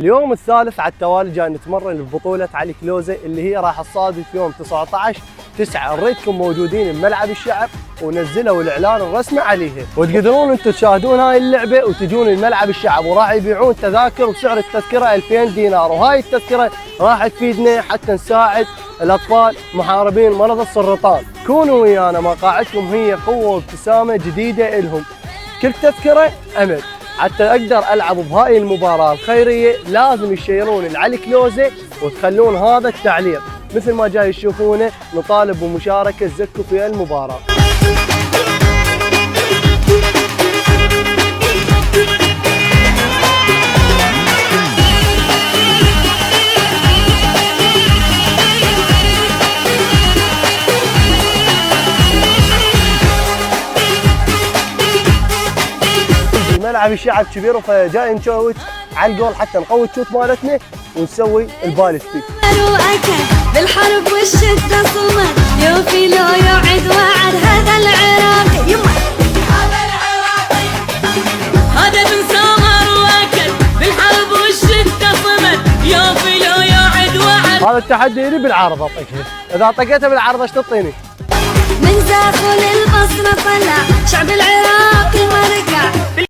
اليوم الثالث على التوالي جاي نتمرن ببطولة علي كلوزة اللي هي راح تصادف يوم 19/9. نريدكم موجودين بملعب الشعب ونزلوا الاعلان الرسمي عليها، وتقدرون انتم تشاهدون هاي اللعبة وتجون الملعب الشعب، وراح يبيعون تذاكر بسعر التذكرة 2000 دينار، وهاي التذكرة راح تفيدنا حتى نساعد الاطفال محاربين مرض السرطان. كونوا ويانا، مقاعدكم هي قوة وابتسامة جديدة الهم. كل تذكرة امل. حتى اقدر العب بهاي المباراه الخيريه لازم تشيرون العلي كلوزه وتخلون هذا التعليق مثل ما جاي تشوفونه. نطالب بمشاركه زكو في المباراه. ملعب الشعب كبير، فجاي نشوت على الجول حتى نقوي الشوت مالتنا ونسوي البالستيك. بالحرب والشده صمد يوفي لو يوعد وعد هذا العراقي يما هذا العراقي هذا من سهر واكل بالحرب والشده صمد يوفي لو يوعد وعد. هذا التحدي لي بالعارضه اطقها، اذا طقيتها بالعارضه ايش تعطيني؟ من داخل البصره طلع شعب العراقي ما رجع.